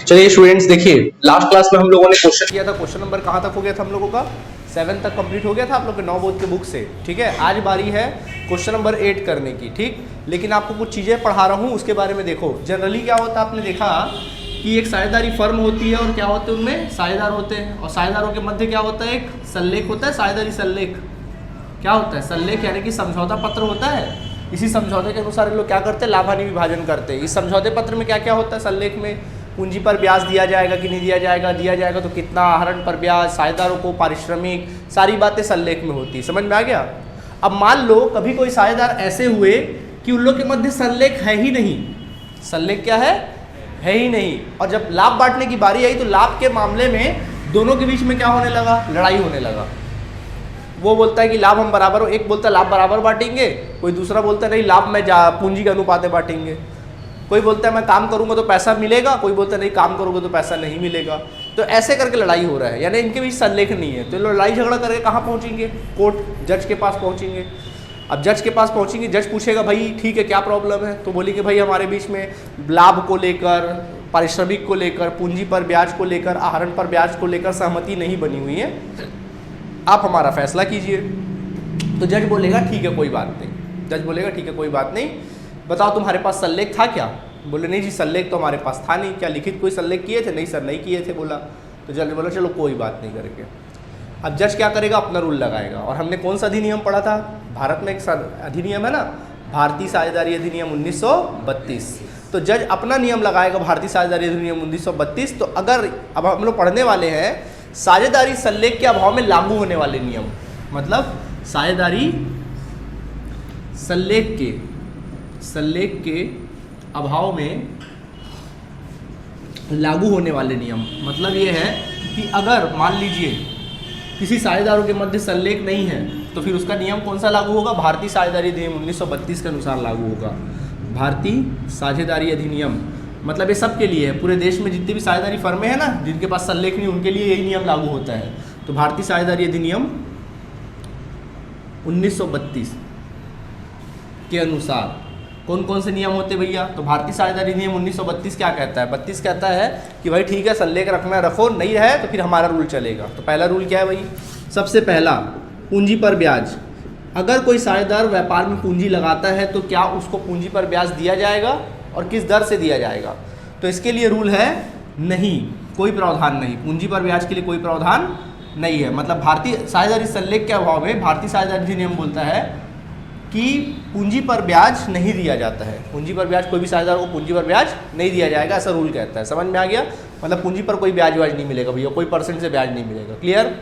चलिए स्टूडेंट्स देखिए, last class में हम लोगों ने क्वेश्चन किया था। क्वेश्चन नंबर कहाँ तक हो गया था हम लोगों का? 7 तक कंप्लीट हो गया था आप लोग के 9 बोर्ड के बुक से। ठीक है, आज बारी है क्वेश्चन नंबर 8 करने की। ठीक, लेकिन आपको कुछ चीज़ें पढ़ा रहा हूँ, उसके बारे में देखो। जनरली क्या होता है, आपने देखा कि एक साझेदारी फर्म होती है और क्या होते हैं उनमें साझेदार होते हैं, और साझेदारों के मध्य क्या होता है, एक सल्लेख होता है। साझेदारी सल्लेख क्या होता है? सल्लेख यानी कि समझौता पत्र होता है। इसी समझौते के अनुसार लोग क्या करते हैं, लाभ हानि विभाजन करते हैं। इस समझौते पत्र में क्या क्या होता है, सल्लेख में पूंजी पर ब्याज दिया जाएगा कि नहीं दिया जाएगा, दिया जाएगा तो कितना, आहरण पर ब्याज, साझेदारों को पारिश्रमिक, सारी बातें सल्लेख में होती है। समझ में आ गया? अब मान लो कभी कोई साझेदार ऐसे हुए कि उन लोग के मध्य सल्लेख है ही नहीं। सल्लेख क्या है ही नहीं। और जब लाभ बांटने की बारी आई तो लाभ के मामले में दोनों के बीच में क्या होने लगा, लड़ाई होने लगा। वो बोलता है कि लाभ हम बराबर, एक बोलता है लाभ बराबर बांटेंगे, कोई दूसरा बोलता है नहीं लाभ में पूंजी के अनुपात में बांटेंगे। कोई बोलता है मैं काम करूंगा तो पैसा मिलेगा, कोई बोलता है नहीं काम करोगे तो पैसा नहीं मिलेगा। तो ऐसे करके लड़ाई हो रहा है, यानी इनके बीच सल्लेख नहीं है। तो लड़ाई झगड़ा करके कहाँ पहुँचेंगे? कोर्ट, जज के पास पहुँचेंगे। अब जज के पास पहुँचेंगे, जज पूछेगा भाई ठीक है क्या प्रॉब्लम है, तो बोलेंगे भाई हमारे बीच में लाभ को लेकर, पारिश्रमिक को लेकर, पूंजी पर ब्याज को लेकर, आहरण पर ब्याज को लेकर सहमति नहीं बनी हुई है, आप हमारा फैसला कीजिए। तो जज बोलेगा ठीक है कोई बात नहीं। जज बोलेगा ठीक है कोई बात नहीं, बताओ तुम्हारे पास सल्लेख था क्या? बोले नहीं जी सल्लेख तो हमारे पास था नहीं। क्या लिखित कोई सल्लेख किए थे? नहीं सर नहीं किए थे। बोला तो जज बोला चलो कोई बात नहीं करके। अब जज क्या करेगा, अपना रूल लगाएगा। और हमने कौन सा अधिनियम पढ़ा था? भारत में एक अधिनियम है ना, भारतीय साझेदारी अधिनियम 1932। तो जज अपना नियम लगाएगा, भारतीय साझेदारी अधिनियम 1932। तो अगर अब हम लोग पढ़ने वाले हैं साझेदारी सल्लेख के अभाव में लागू होने वाले नियम, मतलब साझेदारी सल्लेख के अभाव में लागू होने वाले नियम। मतलब ये है कि अगर मान लीजिए किसी साझेदारों के मध्य सल्लेख नहीं है तो फिर उसका नियम कौन सा लागू होगा? भारतीय साझेदारी अधिनियम 1932 के अनुसार लागू होगा। भारतीय साझेदारी अधिनियम मतलब ये सब के लिए है, पूरे देश में जितनी भी साझेदारी फर्में हैं ना जिनके पास सल्लेख नहीं, उनके लिए यही नियम लागू होता है। तो भारतीय साझेदारी अधिनियम 1932 के अनुसार कौन कौन से नियम होते भैया? तो भारतीय साझेदारी अधिनियम 1932 क्या कहता है? 32 कहता है कि भाई ठीक है सल्लेख रखना रखो, नहीं है तो फिर हमारा रूल चलेगा। तो पहला रूल क्या है भाई? सबसे पहला पूंजी पर ब्याज। अगर कोई साझेदार व्यापार में पूंजी लगाता है तो क्या उसको पूंजी पर ब्याज दिया जाएगा और किस दर से दिया जाएगा? तो इसके लिए रूल है नहीं, कोई प्रावधान नहीं। पूंजी पर ब्याज के लिए कोई प्रावधान नहीं है। मतलब भारतीय साझेदारी सल्लेख के अभाव में भारतीय साझेदारी अधिनियम बोलता है कि पूंजी पर ब्याज नहीं दिया जाता है। पूंजी पर ब्याज, कोई भी साझेदार को पूंजी पर ब्याज नहीं दिया जाएगा, ऐसा रूल कहता है। समझ में आ गया? मतलब पूंजी पर कोई ब्याज व्याज नहीं मिलेगा भैया, कोई परसेंट से ब्याज नहीं मिलेगा। क्लियर?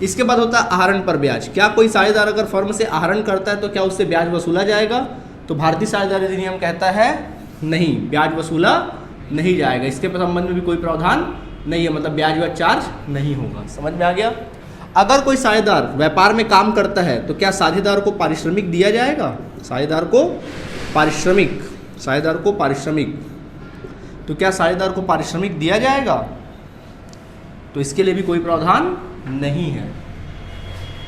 इसके बाद होता है आहरण पर ब्याज। क्या कोई साझेदार अगर फर्म से आहरण करता है तो क्या उससे ब्याज वसूला जाएगा? तो भारतीय साझेदारी अधिनियम कहता है नहीं, ब्याज वसूला नहीं जाएगा। इसके संबंध में भी कोई प्रावधान नहीं है, मतलब ब्याज व्याज चार्ज नहीं होगा। समझ में आ गया? अगर कोई साझेदार व्यापार में काम करता है तो क्या साझेदार को पारिश्रमिक दिया जाएगा? साझेदार को पारिश्रमिक तो क्या साझेदार को पारिश्रमिक दिया जाएगा? तो इसके लिए भी कोई प्रावधान नहीं है,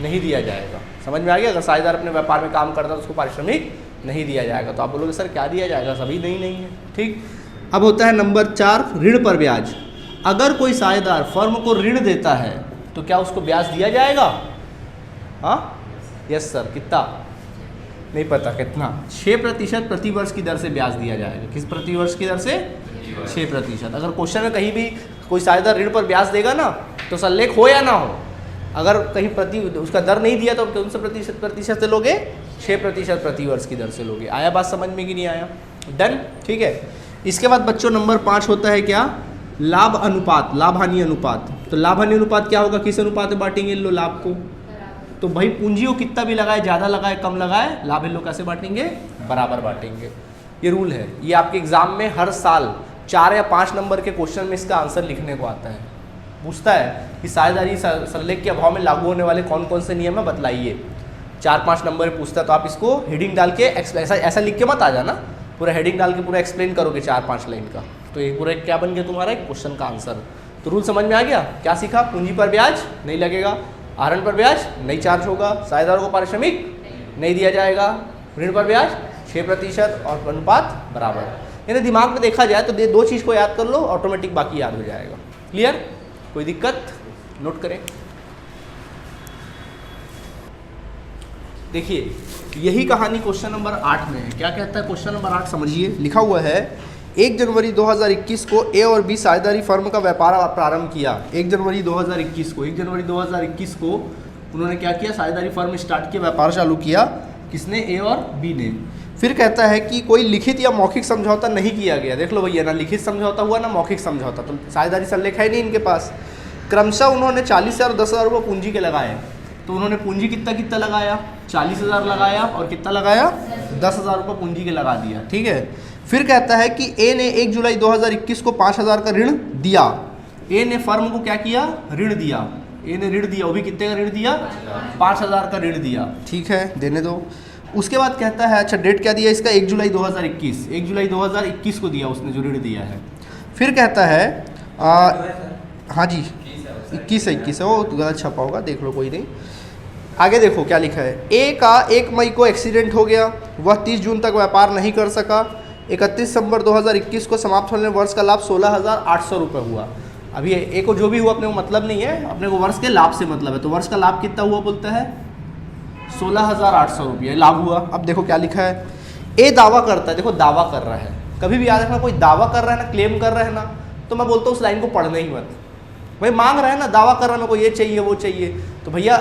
नहीं दिया जाएगा। समझ में आ गया? अगर साझेदार अपने व्यापार में काम करता है तो उसको पारिश्रमिक नहीं दिया जाएगा। तो आप बोलोगे सर क्या दिया जाएगा? सभी नहीं है। ठीक, अब होता है नंबर 4 ऋण पर ब्याज। अगर कोई साझेदार फर्म को ऋण देता है तो क्या उसको ब्याज दिया जाएगा? हाँ, यस सर। कितना? नहीं पता कितना? 6% प्रति वर्ष की दर से ब्याज दिया जाएगा। किस प्रति वर्ष की दर से? 6%। अगर क्वेश्चन में कहीं भी कोई साझेदार ऋण पर ब्याज देगा ना तो सल्लेख हो या ना हो, अगर कहीं उसका दर नहीं दिया तो कौन से प्रतिशत से लोगे? 6% प्रति वर्ष की दर से लोगे। आया बात समझ में कि नहीं आया? डन। ठीक है। इसके बाद बच्चों नंबर 5 होता है क्या? लाभ अनुपात, लाभ हानि अनुपात। तो लाभ हानि अनुपात क्या होगा? किस अनुपात में बांटेंगे इन लोग लाभ को? तो भाई पूंजी को कितना भी लगाए, ज़्यादा लगाए कम लगाए, लाभ इन लोग कैसे बांटेंगे? बराबर बांटेंगे। ये रूल है। ये आपके एग्जाम में हर साल 4 या 5 नंबर के क्वेश्चन में इसका आंसर लिखने को आता है। पूछता है कि साझेदारी सल्लेख के अभाव में लागू होने वाले कौन कौन से नियम है बताइए। 4-5 नंबर पूछता है तो आप इसको हेडिंग डाल के ऐसा लिख के मत आ जाना, पूरा हेडिंग डाल के पूरा एक्सप्लेन करोगे 4-5 लाइन का, तो ये पूरा क्या बन गया तुम्हारा एक क्वेश्चन का आंसर। तो रूल समझ में आ गया? क्या सीखा? पूंजी पर ब्याज नहीं लगेगा, आहरण पर ब्याज नहीं चार्ज होगा, साझेदारों को पारिश्रमिक नहीं दिया जाएगा, ऋण पर ब्याज 6% और अनुपात बराबर। यानी दिमाग में देखा जाए तो दो चीज़ को याद कर लो, ऑटोमेटिक बाकी याद हो जाएगा। क्लियर? कोई दिक्कत? नोट करें। देखिए यही कहानी क्वेश्चन नंबर 8 में है। क्या कहता है क्वेश्चन नंबर 8? समझिए, लिखा हुआ है 1 जनवरी 2021 को ए और बी साझेदारी फर्म का व्यापार प्रारंभ किया। 1 जनवरी 2021 को उन्होंने क्या किया? साझेदारी फर्म स्टार्ट किया, व्यापार चालू किया। किसने? ए और बी ने। फिर कहता है कि कोई लिखित या मौखिक समझौता नहीं किया गया। देख लो भैया, ना लिखित समझौता हुआ ना मौखिक समझौता, तो साझेदारी संलेख है नहीं इनके पास। क्रमशः उन्होंने 40,000 और 10,000 रुपये पूंजी के लगाए। तो उन्होंने पूंजी कितना लगाया? 40,000 लगाया, और कितना लगाया? 10,000 रुपये पूंजी के लगा दिया। ठीक है। फिर कहता है कि ए ने 1 जुलाई 2021 को 5,000 का ऋण दिया। ए ने फर्म को क्या किया? ऋण दिया। ए ने ऋण दिया, वो भी कितने का ऋण दिया? 5,000 का ऋण दिया। ठीक है, देने दो। उसके बाद कहता है, अच्छा डेट क्या दिया इसका? 1 जुलाई 2021। 1 जुलाई 2021 को दिया उसने जो ऋण दिया है। फिर कहता है हाँ जी 21 है, वो गलत छपा होगा, देख लो, कोई नहीं। आगे देखो क्या लिखा है। ए का 1 मई को एक्सीडेंट हो गया, वह 30 जून तक व्यापार नहीं कर सका। 31 दिसंबर 2021 को समाप्त होने वर्ष का लाभ 16,800 रुपये हुआ। अभी ए को जो भी हुआ अपने को मतलब नहीं है, अपने को वर्ष के लाभ से मतलब है। तो वर्ष का लाभ कितना हुआ बोलता है? 16,800 रुपये लाभ हुआ। अब देखो क्या लिखा है। ए दावा करता है, देखो दावा कर रहा है, कभी भी याद रखना, कोई दावा कर रहा है ना, क्लेम कर रहा है ना, तो मैं बोलता हूँ उस लाइन को पढ़ना ही मत। भाई मांग रहा है ना, दावा कर रहा है, मेरे को ये चाहिए वो चाहिए, तो भैया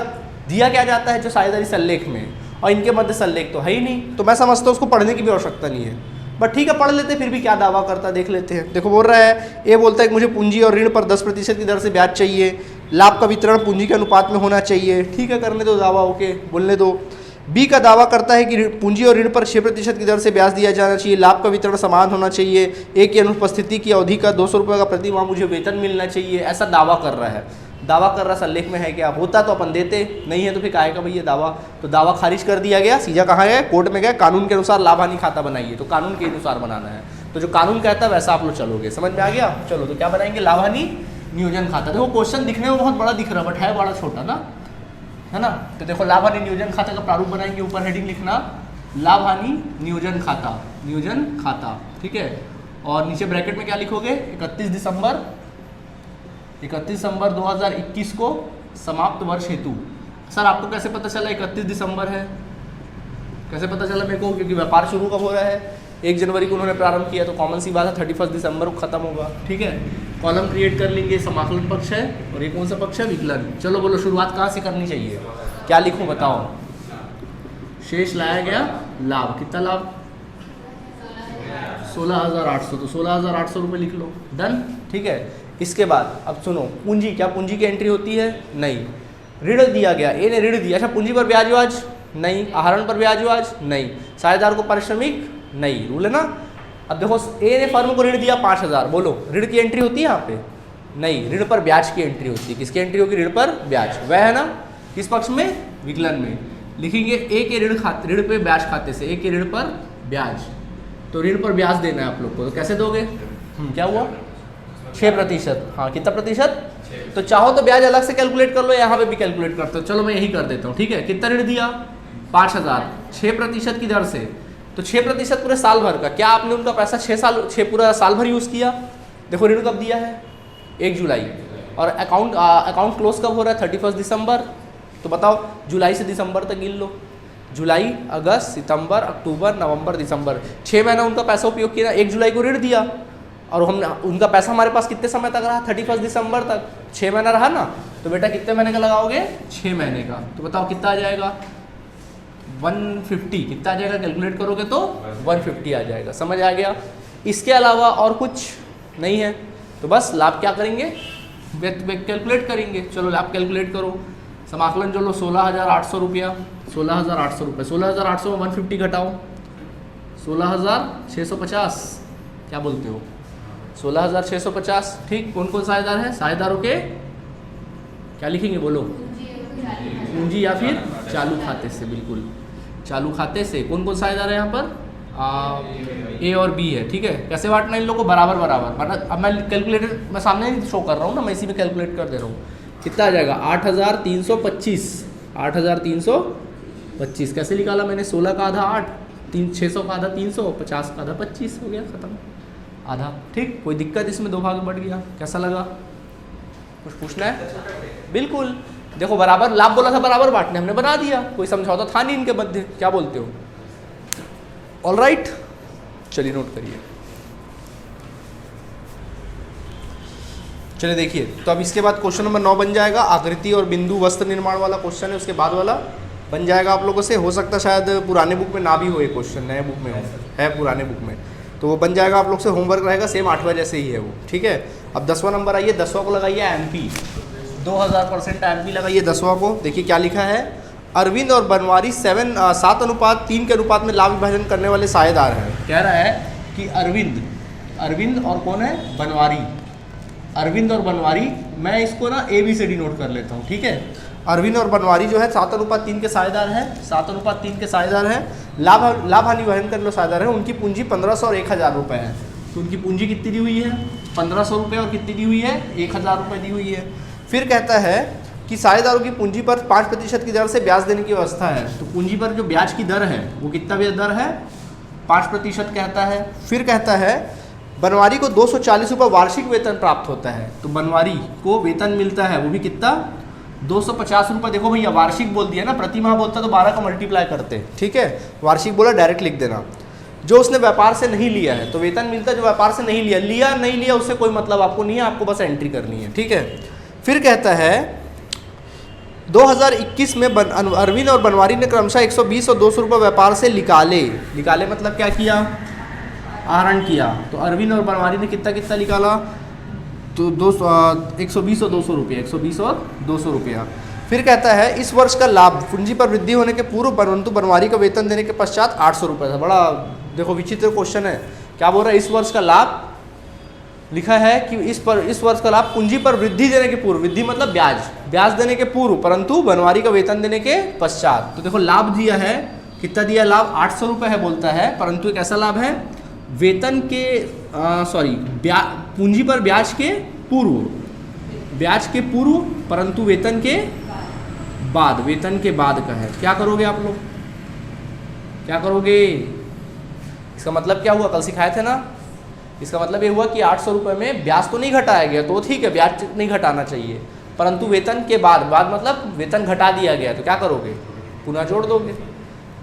दिया क्या जाता है? जो साझेदारी संलेख में, और इनके मध्य संलेख तो है ही नहीं, तो मैं समझता हूँ उसको पढ़ने की भी आवश्यकता नहीं है। बट ठीक है, पढ़ लेते फिर भी क्या दावा करता है देख लेते हैं। देखो बोल रहा है, ए बोलता है कि मुझे पूंजी और ऋण पर 10% की दर से ब्याज चाहिए, लाभ का वितरण पूंजी के अनुपात में होना चाहिए। ठीक है, करने दो दावा, ओके, बोलने दो। बी का दावा करता है कि पूंजी और ऋण पर 6% की दर से ब्याज दिया जाना चाहिए, लाभ का वितरण समान होना चाहिए, ए की अनुपस्थिति की अवधि का 200 रुपये का प्रति माह मुझे वेतन मिलना चाहिए, ऐसा दावा कर रहा है। दावा कर रहा संलेख में है क्या? होता तो अपन देते, नहीं है तो फिर काहे का भैया दावा। तो दावा खारिज कर दिया गया, सीधा कहाँ गया? कोर्ट में गया। कानून के अनुसार लाभ हानि खाता बनाइए, तो कानून के अनुसार बनाना है, तो जो कानून कहता है वैसा आप लोग चलोगे। समझ में आ गया? चलो, तो क्या बनाएंगे? लाभ हानि नियोजन खाता। देखो क्वेश्चन दिखने में बहुत बड़ा दिख रहा है, बट है बड़ा छोटा ना, है ना। तो देखो लाभ हानि नियोजन खाता का प्रारूप बनाएंगे, ऊपर हेडिंग लिखना लाभ हानि नियोजन खाता, नियोजन खाता। ठीक है, और नीचे ब्रैकेट में क्या लिखोगे? 31 दिसंबर 2021 को समाप्त वर्ष हेतु। सर आपको कैसे पता चला 31 दिसंबर है? कैसे पता चला मेरे को? क्योंकि व्यापार शुरू कब हो रहा है? 1 जनवरी को उन्होंने प्रारंभ किया, तो कॉमन सी बात है 31 दिसंबर को खत्म होगा। ठीक है, कॉलम क्रिएट कर लेंगे, समाकलन पक्ष है, और ये कौन सा पक्ष है? विकलन। चलो बोलो, शुरुआत कहाँ से करनी चाहिए? क्या लिखूँ बताओ? शेष लाया गया लाभ, कितना लाभ? 16,800, तो 16,800 रुपये लिख लो, डन। ठीक है, इसके बाद अब सुनो, पूंजी, क्या पूंजी की एंट्री होती है? नहीं। ऋण दिया गया, ए ने ऋण दिया, अच्छा पूंजी पर ब्याज व्याज नहीं, आहरण पर ब्याज व्याज नहीं, साझेदार को पारिश्रमिक नहीं, रूल है ना। अब देखो ए ने फर्म को ऋण दिया 5,000, बोलो ऋण की एंट्री होती है यहाँ पे? नहीं, ऋण पर ब्याज की एंट्री होती है। किसकी एंट्री होगी? ऋण पर ब्याज, वह है ना। किस पक्ष में? विकलन में। लिखेंगे ए के ऋण खाते, ऋण पे ब्याज खाते से, ए के ऋण पर ब्याज, तो ऋण पर ब्याज देना है आप लोग को, तो कैसे दोगे? क्या हुआ? 6%। हाँ, कितना प्रतिशत? तो चाहो तो ब्याज अलग से कैलकुलेट कर लो, यहाँ पे भी कैलकुलेट करते हो। चलो मैं यही कर देता हूँ। ठीक है, कितना ऋण दिया? 5,000, 6% की दर से, तो 6% पूरे साल भर का। क्या आपने उनका पैसा 6 पूरा साल भर यूज़ किया? देखो ऋण कब दिया है? 1 जुलाई, और अकाउंट क्लोज कब हो रहा है? 31 दिसंबर। तो बताओ जुलाई से दिसंबर तक गिन लो, जुलाई, अगस्त, सितंबर, अक्टूबर, नवंबर, दिसंबर, 6 महीना उनका पैसा उपयोग किया। 1 जुलाई को ऋण दिया, और हमने उनका पैसा हमारे पास कितने समय तक रहा? 31 दिसंबर तक, 6 महीना रहा ना। तो बेटा कितने महीने का लगाओगे? 6 महीने का। तो बताओ कितना आ जाएगा? 150। कितना आ जाएगा? कैलकुलेट करोगे तो 150 आ जाएगा। समझ आ गया? इसके अलावा और कुछ नहीं है, तो बस लाभ क्या करेंगे? कैलकुलेट करेंगे। चलो लाभ कैलकुलेट करो, समाकलन जो लो 16,800 रुपया, 16,800 रुपये, 16,800 में 150 घटाओ, 16,650। क्या बोलते हो? 16,650। ठीक, कौन कौन साझेदार है? साझेदारों के क्या लिखेंगे बोलो? पूंजी या फिर चालू खाते से। बिल्कुल, चालू खाते से। कौन कौन साझेदार है यहाँ पर? ए और बी है। ठीक है, कैसे बांटना इन लोगों को? बराबर बराबर। मतलब अब मैं कैलकुलेटर मैं सामने नहीं शो कर रहा हूँ ना, मैं इसी में कैलकुलेट कर दे रहा हूँ। कितना आ जाएगा? 8,325। 8,325 कैसे निकाला मैंने? 16 का आधा 8, 600 का आधा 300, 50 का आधा 25, हो गया ख़त्म, आधा। ठीक, कोई दिक्कत इसमें, 2 भाग में बढ़ गया। कैसा लगा? कुछ पूछना है? बिल्कुल, देखो बराबर लाभ बोला था, बराबर बांटने, हमने बना दिया, कोई समझौता था नहीं इनके मध्य। क्या बोलते हो? ऑल राइट, चलिए नोट करिए। चलिए देखिए, तो अब इसके बाद क्वेश्चन नंबर 9 बन जाएगा। आकृति और बिंदु वस्त्र निर्माण वाला क्वेश्चन है, उसके बाद वाला बन जाएगा आप लोगों से। हो सकता है शायद पुराने बुक में ना भी हो ये क्वेश्चन, नए बुक में है पुराने बुक में, तो वो बन जाएगा आप लोग से। होमवर्क रहेगा सेम 8वां जैसे ही है वो, ठीक है। अब 10वां नंबर आइए, 10वां को लगाइए एमपी, 2000% एमपी लगाइए 10वां को। देखिए क्या लिखा है, अरविंद और बनवारी 7:3 के अनुपात में लाभ विभाजन करने वाले साझेदार हैं। कह रहा है कि अरविंद और कौन है? बनवारी। अरविंद और बनवारी, मैं इसको ना ABCD नोट कर लेता हूँ, ठीक है। अरविंद और बनवारी जो है 7:3 के साझेदार हैं, 7:3 के साझेदार हैं। लाभ हानि विभाजन करने वाले साझेदार हैं। उनकी पूंजी 1500 और 1000 रुपये है। तो उनकी पूंजी कितनी दी हुई है? 1500 रुपये, और कितनी दी हुई है? 1000 रुपये दी हुई है। फिर कहता है कि साझेदारों की पूंजी पर 5% की दर से ब्याज देने की व्यवस्था है। तो पूंजी पर जो ब्याज की दर है वो कितना ब्याज दर है? 5% कहता है। फिर कहता है बनवारी को 240 रुपये वार्षिक वेतन प्राप्त होता है। तो बनवारी को वेतन मिलता है, वो भी कितना? 250 रुपये। देखो भैया वार्षिक बोल दिया ना, प्रति माह बोलता तो 12 का मल्टीप्लाई करते, ठीक है। वार्षिक बोला, डायरेक्ट लिख देना। जो उसने व्यापार से नहीं लिया है, तो वेतन मिलता है जो व्यापार से नहीं लिया नहीं लिया उससे कोई मतलब आपको नहीं है, आपको बस एंट्री करनी है, ठीक है। फिर कहता है 2021 में अरविंद और बनवारी ने क्रमशः 120 और 200 रुपये व्यापार से निकाले मतलब क्या किया? आहरण किया। तो अरविंद और बनवारी ने कितना निकाला? तो 120 और 200 रुपये, 120 और 200 रुपया। फिर कहता है इस वर्ष का लाभ पूंजी पर वृद्धि होने के पूर्व परंतु बनवारी का वेतन देने के पश्चात 800 रुपये था। बड़ा देखो विचित्र क्वेश्चन है। क्या बोल रहा है? इस वर्ष का लाभ लिखा है कि इस वर्ष का लाभ पूंजी पर वृद्धि देने के पूर्व, वृद्धि मतलब ब्याज देने के पूर्व, परंतु बनवारी का वेतन देने के पश्चात। तो देखो लाभ दिया है, कितना दिया लाभ? 800 रुपये है बोलता है, परंतु एक ऐसा लाभ है वेतन के पूंजी पर ब्याज के पूर्व परंतु वेतन के बाद का है। क्या करोगे आप लोग? क्या करोगे? इसका मतलब क्या हुआ? कल सिखाए थे ना। इसका मतलब ये हुआ कि 800 रुपये में ब्याज तो नहीं घटाया गया, तो ठीक है ब्याज नहीं घटाना चाहिए, परंतु वेतन के बाद मतलब वेतन घटा दिया गया, तो क्या करोगे? पुनः जोड़ दोगे,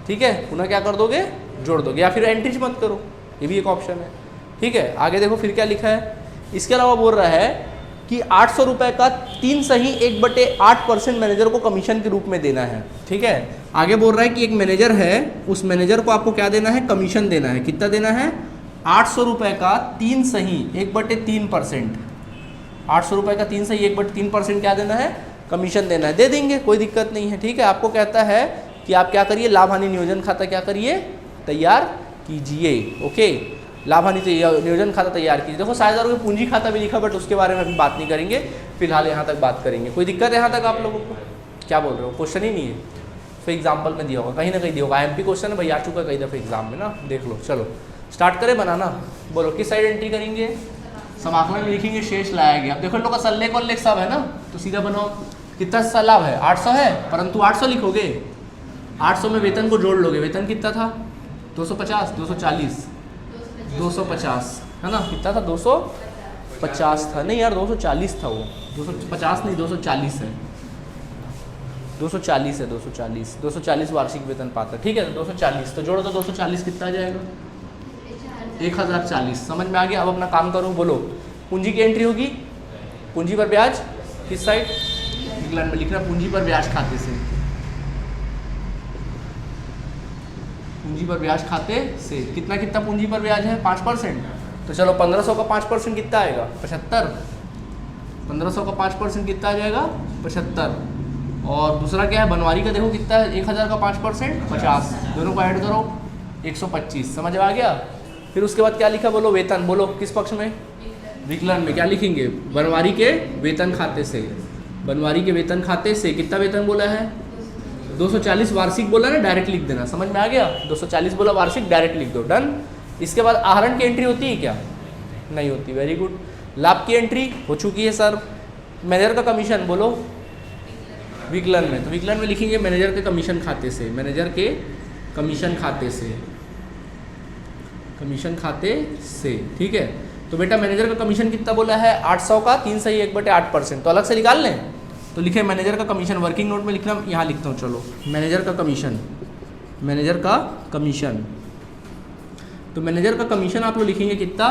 ठीक है। पुनः क्या कर दोगे? जोड़ दोगे, या फिर एंट्रीज मत करो, ये भी एक ऑप्शन है, ठीक है। आगे देखो फिर क्या लिखा है। इसके अलावा बोल रहा है कि 800 रुपये का 3 सही 1/8% मैनेजर को कमीशन के रूप में देना है, ठीक है। आगे बोल रहा है कि एक मैनेजर है, उस मैनेजर को आपको क्या देना है? कमीशन देना है। कितना देना है? 800 रुपये का 3 सही 1/3%। 800 रुपये का 3 सही 1/3% क्या देना है? कमीशन देना है। दे देंगे, कोई दिक्कत नहीं है, ठीक है। आपको कहता है कि आप क्या करिए? लाभ हानि नियोजन खाता क्या करिए? तैयार कीजिए, ओके। लाभ हानि नियोजन खाता तैयार कीजिए। देखो साझेदारों की पूंजी खाता भी लिखा, बट उसके बारे में अभी बात नहीं करेंगे, फिलहाल यहाँ तक बात करेंगे। कोई दिक्कत है यहाँ तक आप लोगों को? क्या बोल रहे हो? क्वेश्चन ही नहीं है, फिर एग्जाम्पल में दिया होगा, कहीं ना कहीं दिया होगा। MP क्वेश्चन है भाई, आ चुका कई दफ़े एग्जाम में ना, देख लो। चलो स्टार्ट करें बनाना। बोलो किस साइड एंट्री करेंगे? समाकलन में लिखेंगे शेष लाया गया। अब देखो इन लोग का सल्लेख और लेख सब है ना, तो सीधा बनाओ। कितना लाभ है? 800 है, परंतु 800 लिखोगे, 800 में वेतन को जोड़ लोगे। वेतन कितना था? 250, 240, 250 है ना। कितना था? 250 था, नहीं यार 240 था वो, 250 नहीं 240 है, 240 है, 240 वार्षिक वेतन पाता, ठीक है। 240 तो जोड़ो तो 240 कितना आ जाएगा? 1040। समझ में आ गया? अब अपना काम करो, बोलो पूंजी की एंट्री होगी, पूंजी पर ब्याज किस साइड? विकलन में लिखना, पूंजी पर ब्याज खाते से, पूंजी पर ब्याज खाते से कितना पूंजी पर ब्याज है? 5%। तो चलो 1500 का 5% कितना आएगा? 75। 1500 का 5% कितना आ जाएगा? 75। और दूसरा क्या है? बनवारी का देखो कितना है? 1000 का 5% 50, दोनों को ऐड करो 125। समझ आ गया? फिर उसके बाद क्या लिखा? बोलो वेतन, बोलो किस पक्ष में? विकलन में। क्या लिखेंगे? बनवारी के वेतन खाते से, बनवारी के वेतन खाते से कितना वेतन बोला है? 240 वार्षिक बोला ना, डायरेक्ट लिख देना। समझ में आ गया? 240 बोला वार्षिक, डायरेक्ट लिख दो, डन। इसके बाद आहरण की एंट्री होती है क्या? नहीं होती, वेरी गुड। लाभ की एंट्री हो चुकी है सर। मैनेजर का कमीशन बोलो विकलन में, तो विकलन में लिखेंगे मैनेजर के कमीशन खाते से, मैनेजर के कमीशन खाते से, कमीशन खाते से, ठीक है। तो बेटा मैनेजर का कमीशन कितना बोला है 800 का, 3 सही 1/8%, तो अलग से निकाल लें। तो लिखे मैनेजर का कमीशन, वर्किंग नोट में लिखना, यहाँ लिखता हूँ चलो, मैनेजर का कमीशन, मैनेजर का कमीशन। तो मैनेजर का कमीशन आप लोग लिखेंगे कितना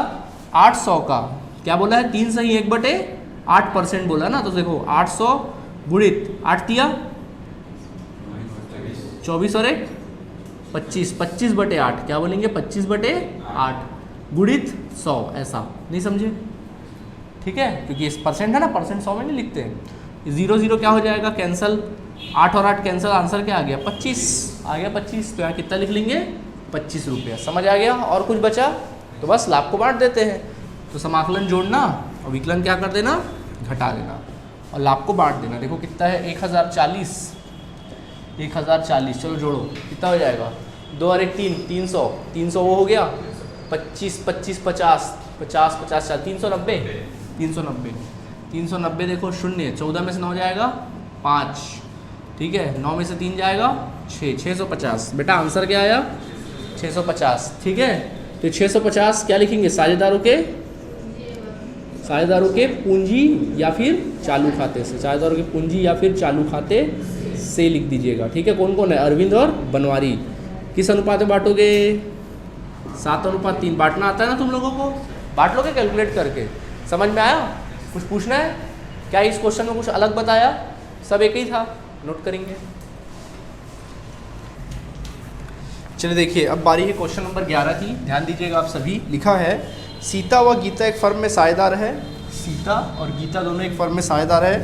800 का, क्या बोला है 3 सही 1/8% बोला ना। तो देखो 800 गुणित 8 दिया 24 और 1 25, 25/8, क्या बोलेंगे 25/8 गुणित 100, ऐसा नहीं समझे, ठीक है, क्योंकि इस परसेंट है ना, परसेंट 100 में नहीं लिखते हैं। 0 0 क्या हो जाएगा कैंसल, 8 और 8 कैंसल, आंसर क्या आ गया 25 आ गया 25। तो यहाँ कितना लिख लेंगे 25 रुपया, समझ आ गया। और कुछ बचा तो बस लाभ को बांट देते हैं। तो समाकलन जोड़ना और विकलन क्या कर देना, घटा देना, और लाभ को बांट देना। देखो कितना है 1040, 1040, चलो जोड़ो कितना हो जाएगा 2 और 1 3, 300, 300 वो हो गया 25 25 50 50 50 390, 390, 390 देखो शून्य, 14 में से 9 जाएगा 5, ठीक है, 9 में से 3 जाएगा 6, 650। बेटा आंसर क्या आया 650, ठीक है। तो 650 क्या लिखेंगे साझेदारों के पूंजी या फिर चालू खाते से, साझेदारों के पूंजी या फिर चालू खाते से लिख दीजिएगा, ठीक है। कौन कौन है, अरविंद और बनवारी। किस अनुपात में बांटोगे 7:3। बांटना आता है ना तुम लोगों को, बांट लोगे कैलकुलेट करके, समझ में आया। कुछ पूछना है क्या, इस क्वेश्चन में कुछ अलग बताया, सब एक ही था, नोट करेंगे। चलिए देखिए अब बारी है क्वेश्चन नंबर 11 की, ध्यान दीजिएगा आप सभी। लिखा है सीता व गीता एक फर्म में साझेदार है, सीता और गीता दोनों एक फर्म में साझेदार है।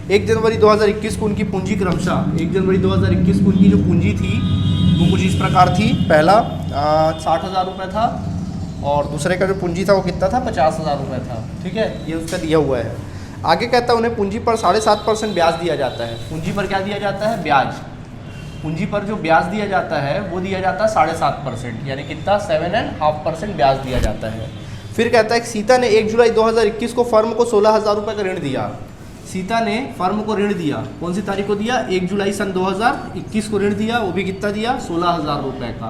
1 जनवरी 2021 को उनकी पूंजी क्रमशः, 1 जनवरी 2021 को उनकी जो पूंजी थी वो कुछ इस प्रकार थी। पहला 60,000 रुपये था और दूसरे का जो पूंजी था वो कितना था 50,000 रुपये था, ठीक है, ये उसका दिया हुआ है। आगे कहता है उन्हें पूंजी पर 7.5% ब्याज दिया जाता है। पूंजी पर क्या दिया जाता है, ब्याज। पूंजी पर जो ब्याज दिया जाता है वो दिया जाता है 7.5%, यानी कितना 7.5% ब्याज दिया जाता है। फिर कहता है कि सीता ने 1 जुलाई 2021 को फर्म को 16,000 रुपये का ऋण दिया। सीता ने फर्म को ऋण दिया, कौन सी तारीख को दिया 1 जुलाई सन 2021 को ऋण दिया, वो भी कितना दिया 16,000 रुपये का,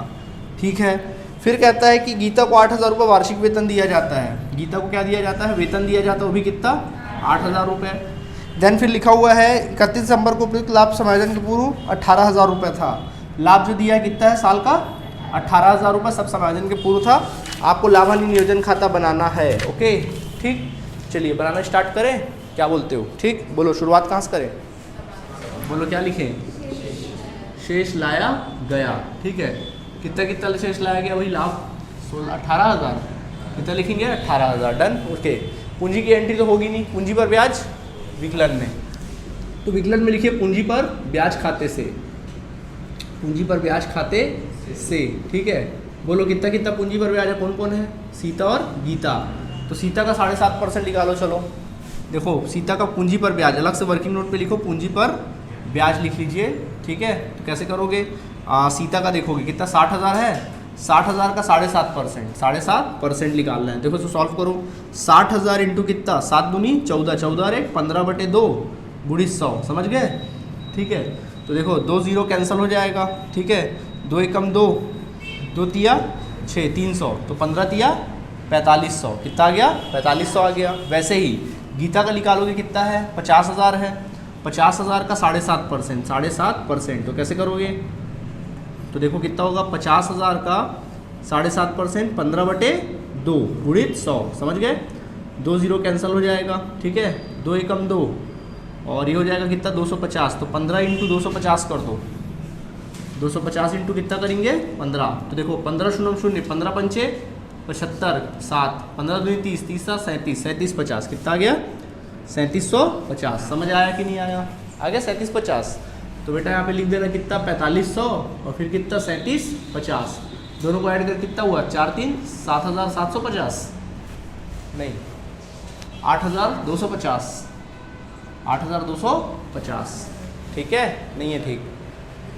ठीक है। फिर कहता है कि गीता को 8,000 रुपये वार्षिक वेतन दिया जाता है। गीता को क्या दिया जाता है, वेतन दिया जाता है, वो भी कितना 8,000 रुपये। देन फिर लिखा हुआ है 31 दिसंबर को उपयुक्त लाभ समायोजन के पूर्व 18,000 रुपये था। लाभ जो दिया है कितना है साल का 18,000 रुपये, सब समायोजन के पूर्व था। आपको लाभ हानि नियोजन खाता बनाना है, ओके, ठीक। चलिए बनाना स्टार्ट करें, क्या बोलते हो, ठीक। बोलो शुरुआत कहाँ से करें, बोलो क्या लिखें, शेष लाया गया, ठीक है। कितना कितना शेष लाया गया, वही लाभ 18,000, कितना लिखेंगे 18,000, डन, ओके। पूंजी की एंट्री तो होगी नहीं, पूंजी पर ब्याज विकलन में, तो विकलन में लिखिए पूंजी पर ब्याज खाते से, पूंजी पर ब्याज खाते से, ठीक है। बोलो कितना कितना पूंजी पर ब्याज है, कौन कौन है, सीता और गीता। तो सीता का 7.5% निकालो, चलो देखो सीता का पूंजी पर ब्याज, अलग से वर्किंग नोट पे लिखो पूंजी पर ब्याज लिख लीजिए, ठीक है। तो कैसे करोगे, सीता का देखोगे कितना 60,000 है, 60,000 का 7.5%, 7.5% निकालना है। देखो इसको सॉल्व करो, 60,000 इंटू कितना 7 दूनी 14, 14 और 1 15/2 गुणित 100, समझ गए, ठीक है। तो देखो 2 0 कैंसिल हो जाएगा, ठीक है, 2 एकम 2, 2 तिया 6, 300, तो 15 तिया 4500, कितना आ गया 4500 आ गया। वैसे ही गीता का निकालोगे कितना है 50,000 है, 50,000 का 7.5%, 7.5%, तो कैसे करोगे, तो देखो कितना होगा 50,000 का 7.5%, 15/2 गुणित 100, समझ गए। 2 0 कैंसिल हो जाएगा, ठीक है, 2 एकम 2 और ये हो जाएगा कितना 250, तो 15 इंटू 250 कर दो, 250 इंटू कितना करेंगे 15, तो देखो 15 शून्य शून्य, 15 पंचे 75, 7, 15 दूनी 30, 30 37, 37 50, कितना आ गया 3750। समझ आया कि नहीं आया, आ गया 3750। तो बेटा यहाँ पे लिख देना कितना 4500 और फिर कितना 3750, दोनों को ऐड कर कितना हुआ 4 3 7,750, नहीं 8,250, 8,250, ठीक है, नहीं है ठीक,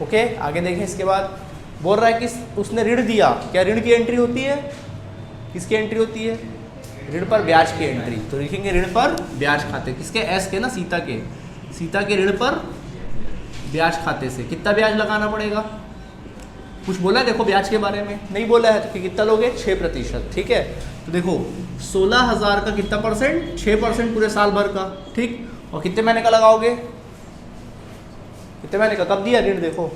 ओके। आगे देखें, इसके बाद बोल रहा है कि उसने ऋण दिया, क्या ऋण की एंट्री होती है, किसकी एंट्री होती है, ऋण पर ब्याज की एंट्री। तो लिखेंगे ऋण पर ब्याज खाते, किसके, एस के ना, सीता के, सीता के ऋण पर ब्याज खाते से कितना ब्याज लगाना पड़ेगा, कुछ बोला है देखो ब्याज के बारे में? नहीं बोला है, तो कितना लोगे? 6%। ठीक है, तो देखो 16,000 का कितना परसेंट? 6% पूरे साल भर का। ठीक, और कितने महीने का लगाओगे? कितने महीने का? कब दिया ऋण? देखो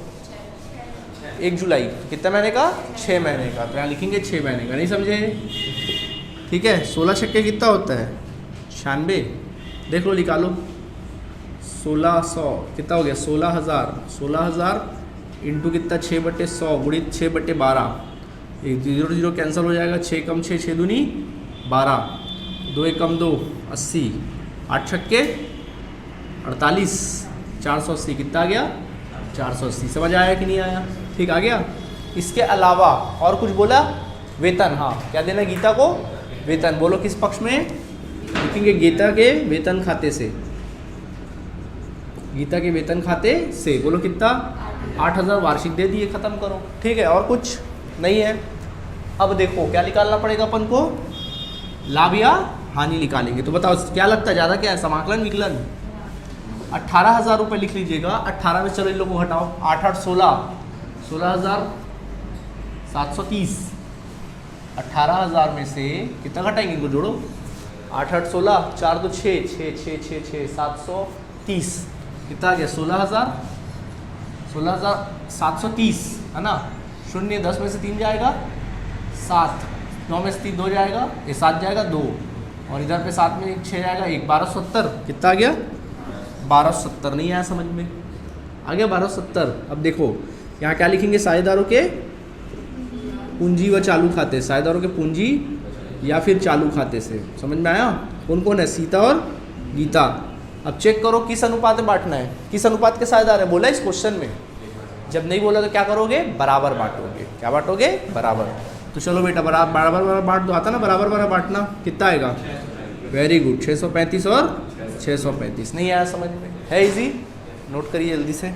1 जुलाई। कितने महीने का? 6 महीने का। तो यहाँ लिखेंगे 6 महीने का। नहीं समझे? ठीक है, 16 छक्के कितना होता है? 96। देख लो, निकालो। 1600 कितना हो गया? 16,000। 16,000 इंटू कितना? 6/100 गुणित 6/12। 1 0 0 कैंसिल हो जाएगा। 6 कम 6, 6 दूनी 12, 2 1 कम 2 80, 8 छक्के 48, 480। कितना आ गया? 480। समझ आया कि नहीं आया? ठीक, आ गया। इसके अलावा और कुछ बोला? वेतन। हाँ, क्या देना गीता को? वेतन। बोलो किस पक्ष में? लिखेंगे गीता के वेतन खाते से। गीता के वेतन खाते से। बोलो कितना? 8,000 वार्षिक दे दिए, खत्म करो। ठीक है, और कुछ नहीं है। अब देखो क्या निकालना पड़ेगा अपन को? लाभ या हानि निकालेंगे। तो बताओ क्या लगता है, ज़्यादा क्या है? समाकलन विकलन? 18,000 रुपये लिख लीजिएगा। 18 में चलो इन लोगों को हटाओ। 8 8 16, 16,730। 18,000 में से कितना घटाएंगे? इनको जोड़ो। 8 8 16, 4 2 6, 6 6 6 6 730। कितना आ गया? 16,000। 16,730 है ना। 0 10 में से 3 जाएगा 7, 9 में से 3 2 जाएगा, ये 7 जाएगा 2, और इधर पे 7 में 6 जाएगा 1, 1270। कितना आ गया? 1270। नहीं आया समझ में? आ गया 1270। अब देखो यहाँ क्या लिखेंगे? साझेदारों के पूंजी व चालू खाते। साझेदारों के पूंजी या फिर चालू खाते से। समझ में आया? कौन कौन है? सीता और गीता। अब चेक करो किस अनुपात में बांटना है, किस अनुपात के साझेदार है। बोला इस क्वेश्चन में? जब नहीं बोला तो क्या करोगे? बराबर बांटोगे। क्या बांटोगे? बराबर। तो चलो बेटा बराबर बराबर बांट दो। आता ना बराबर बराबर बांटना? कितना आएगा? वेरी गुड, 635 और 635। नहीं आया समझ में? है इजी, नोट करिए जल्दी से।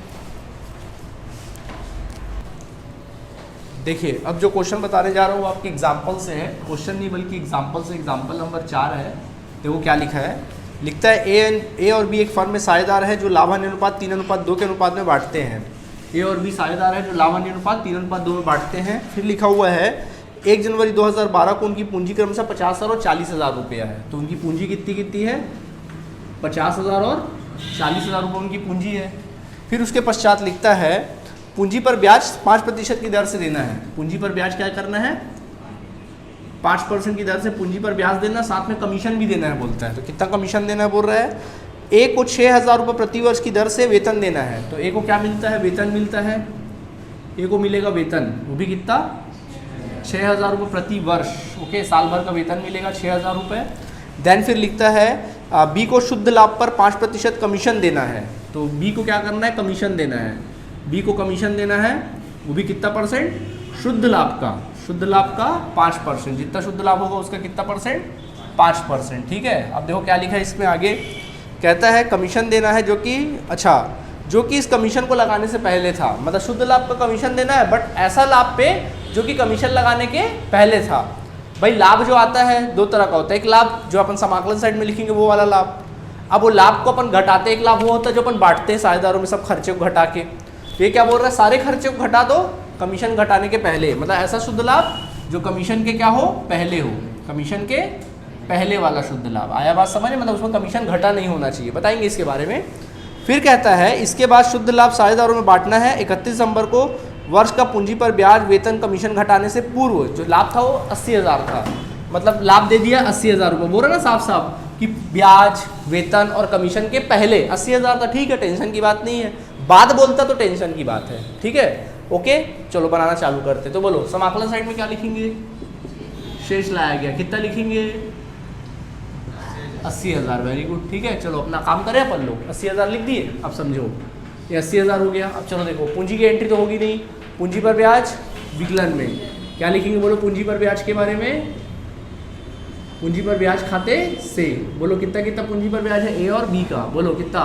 देखिए अब जो क्वेश्चन बताने जा रहा हूँ वो आपकी एग्जाम्पल से है। क्वेश्चन नहीं बल्कि एग्जाम्पल से। एग्जाम्पल नंबर 4 है। देखो क्या लिखा है। लिखता है ए और बी एक फर्म में साझेदार है जो लाभ हानि अनुपात 3:2 के अनुपात में बांटते हैं। ए और बी साझेदार है जो लाभ हानि अनुपात 3:2 में बांटते हैं। फिर लिखा हुआ है 1 जनवरी 2012 को उनकी पूंजी क्रमशः 50,000 और 40,000 रुपया है। तो उनकी पूंजी कितनी है? 50,000 और 40,000 रुपये उनकी पूंजी है। फिर उसके पश्चात लिखता है पूंजी पर ब्याज 5% की दर से देना है। पूंजी पर ब्याज क्या करना है? 5% की दर से पूंजी पर ब्याज देना, साथ में कमीशन भी देना है बोलता है। तो कितना कमीशन देना है बोल रहा है? ए को 6,000 रुपये प्रति वर्ष की दर से वेतन देना है। तो ए को क्या मिलता है? वेतन मिलता है। ए को मिलेगा वेतन, वो भी कितना? 6,000 रुपये प्रति वर्ष। ओके, साल भर का वेतन मिलेगा 6,000 रुपये। देन फिर लिखता है बी को शुद्ध लाभ पर 5% कमीशन देना है। तो बी को क्या करना है? कमीशन देना है। बी को कमीशन देना है, वो भी कितना परसेंट? शुद्ध लाभ का। शुद्ध लाभ का 5%। जितना शुद्ध लाभ होगा उसका कितना परसेंट? 5%। ठीक है, अब देखो क्या लिखा है इसमें आगे। कहता है कमीशन देना है जो कि जो कि इस कमीशन को लगाने से पहले था। मतलब शुद्ध लाभ का कमीशन देना है, बट ऐसा लाभ पे जो कि कमीशन लगाने के पहले था। भाई लाभ जो आता है 2 तरह का होता है। एक लाभ जो अपन समाकलन साइड में लिखेंगे वो वाला लाभ। अब वो लाभ को अपन घटाते, एक लाभ वो होता है जो अपन बांटते हैं साझेदारों में सब खर्चे को घटा के। ये क्या बोल रहा है? सारे खर्चे को घटा दो कमीशन घटाने के पहले। मतलब ऐसा शुद्ध लाभ जो कमीशन के क्या हो? पहले हो। कमीशन के पहले वाला शुद्ध लाभ। आया बात समझ? मतलब उसमें कमीशन घटा नहीं होना चाहिए। बताएंगे इसके बारे में। फिर कहता है इसके बाद शुद्ध लाभ साझेदारों में बांटना है। 31 दिसंबर को वर्ष का पूंजी पर ब्याज वेतन कमीशन घटाने से पूर्व जो लाभ था वो 80,000 था। मतलब लाभ दे दिया 80,000 रुपये। बोल रहा ना साफ साफ कि ब्याज वेतन और कमीशन के पहले 80,000 था। ठीक है, टेंशन की बात नहीं है। बाद बोलता तो टेंशन की बात है। ठीक है, ओके, चलो बनाना चालू करते। तो बोलो समाकलन साइड में क्या लिखेंगे? शेष लाया गया। कितना लिखेंगे? 80,000। Very good. ठीक है, चलो अपना काम करें अपन लोग। 80,000 लिख दिए। अब समझो ये 80,000 हो गया। अब चलो देखो पूंजी की एंट्री तो होगी नहीं। पूंजी पर ब्याज विकलन में क्या लिखेंगे? बोलो पूंजी पर ब्याज के बारे में। पूंजी पर ब्याज खाते से। बोलो कितना कितना पूंजी पर ब्याज है ए और बी का? बोलो कितना?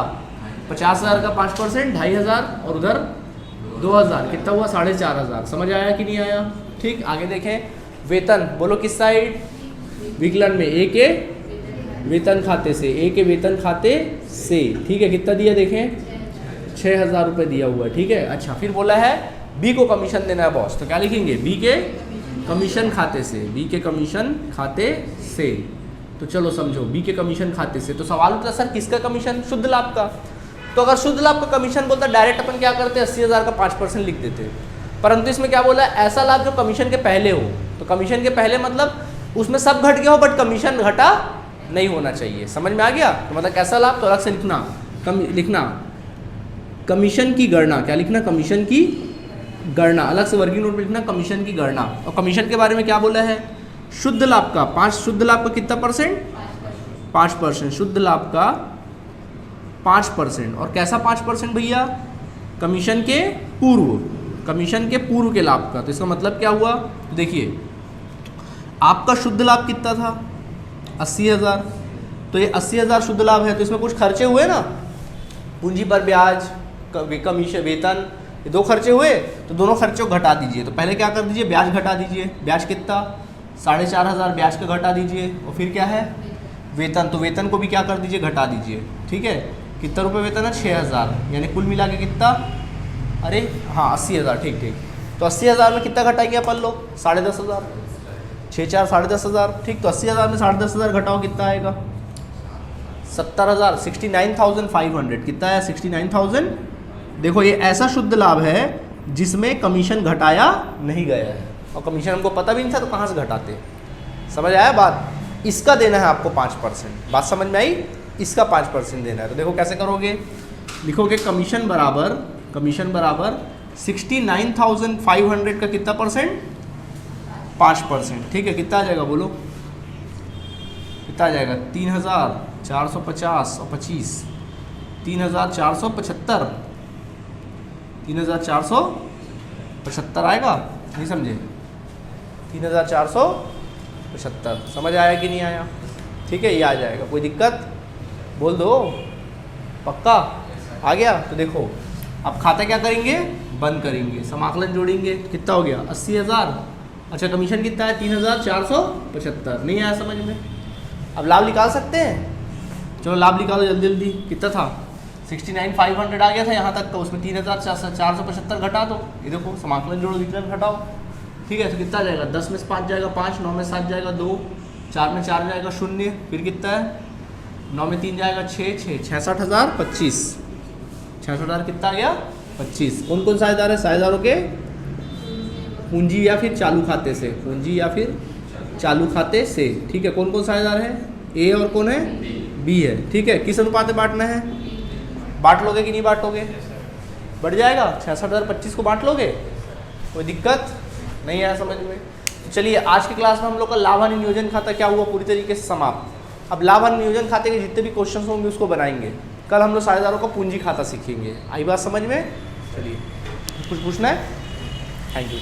50,000 का 5%, 2,500, और उधर 2,000। कितना हुआ? 4,500। समझ आया कि नहीं आया? ठीक, आगे देखें। वेतन बोलो किस साइड? विकलन में। ए के वेतन खाते से। ए के वेतन खाते से। ठीक है, कितना दिया देखें? 6,000 रुपये दिया हुआ है। ठीक है, अच्छा फिर बोला है बी को कमीशन देना है बॉस, तो क्या लिखेंगे, बी के कमीशन खाते से, बी के कमीशन खाते से। तो चलो समझो, बी के कमीशन खाते से। तो सवाल उठता सर किसका कमीशन, शुद्ध लाभ का। तो अगर शुद्ध लाभ का कमीशन बोलता डायरेक्ट अपन क्या करते, 80,000 का 5% लिख देते। परंतु इसमें क्या बोला है, ऐसा लाभ जो कमीशन के पहले हो। तो कमीशन के पहले मतलब उसमें सब घट गया हो बट कमीशन घटा नहीं होना चाहिए। समझ में आ गया। तो मतलब कैसा लाभ, तो अलग से लिखना, लिखना कमीशन की गणना, क्या लिखना, कमीशन की गणना, अलग से वर्किंग नोट में लिखना कमीशन की गणना। और कमीशन के बारे में क्या बोला है, शुद्ध लाभ का 5, शुद्ध लाभ का कितना परसेंट, 5%, शुद्ध लाभ का 5%। और कैसा 5% भैया, कमीशन के पूर्व, कमीशन के पूर्व के लाभ का। तो इसका मतलब क्या हुआ, देखिए आपका शुद्ध लाभ कितना था, 80,000। तो ये 80,000 शुद्ध लाभ है, तो इसमें कुछ खर्चे हुए ना, पूंजी पर ब्याज, कमीशन, वेतन, ये 2 खर्चे हुए। तो दोनों खर्चों को घटा दीजिए। तो पहले क्या कर दीजिए, ब्याज घटा दीजिए। ब्याज कितना, 4,500 ब्याज का घटा दीजिए। और फिर क्या है, वेतन, तो वेतन को भी क्या कर दीजिए, घटा दीजिए। ठीक है, कितना रुपये वेतन है, 6,000, यानी कुल मिला के कितना, अरे हाँ 80,000, ठीक ठीक। तो 80,000 में कितना घटाएंगे अपन लोग, 10,500, 6 4 10,500, ठीक। तो 80,000 में 10,500 घटाओ, कितना आएगा, 70,000, 69,500, कितना है, 69,000। देखो ये ऐसा शुद्ध लाभ है जिसमें कमीशन घटाया नहीं गया है, और कमीशन हमको पता भी नहीं था, तो कहाँ से घटाते। समझ आया बात। इसका देना है आपको 5%, बात समझ में आई, इसका 5% देना है। तो देखो कैसे करोगे, लिखोगे कमीशन बराबर, कमीशन बराबर 69,500 का कितना परसेंट, 5%। ठीक है, कितना आ जाएगा बोलो, कितना आ जाएगा, 3,450 और 25, 3,475, 3,475 आएगा, नहीं समझे, 3,475। समझ आया कि नहीं आया, ठीक है, ये आ जाएगा, कोई दिक्कत बोल दो, पक्का आ गया। तो देखो अब खाता क्या करेंगे, बंद करेंगे, समाकलन जोड़ेंगे, कितना हो गया, 80,000। अच्छा कमीशन कितना है, 3,475, नहीं आया समझ में। अब लाभ निकाल सकते हैं, चलो लाभ निकालो जल्दी जल्दी। कितना था, 69,500 आ गया था यहाँ तक, तो उसमें 3,475 घटा दो। ये देखो समाकलन जोड़ो, विकलन घटाओ, ठीक है। तो कितना जाएगा, 10 में से 5 जाएगा 5, 9 में 7 जाएगा 2, 4 में 4 जाएगा 0, फिर कितना है, 9 में 3 जाएगा 6, 66,025, 66,000 कितना आ गया, 25। कौन कौन साझेदार है, साझेदारों के पूंजी या फिर चालू खाते से, पूंजी या फिर चालू खाते से। ठीक है, कौन कौन साझेदार है, ए और कौन है, बी है। ठीक है, किस अनुपात में बांटना है, बांट लोगे कि नहीं बांटोगे, बढ़ जाएगा, 66,025 को बांट लोगे, कोई दिक्कत नहीं आया समझ में। तो चलिए आज की क्लास में हम लोग का लाभ हानि नियोजन खाता क्या हुआ, पूरी तरीके से समाप्त। अब लाभ हानि नियोजन खाते के जितने भी क्वेश्चन होंगे उसको बनाएंगे। कल हम लोग साझेदारों का पूंजी खाता सीखेंगे। आई बात समझ में। चलिए कुछ पूछना है, थैंक यू।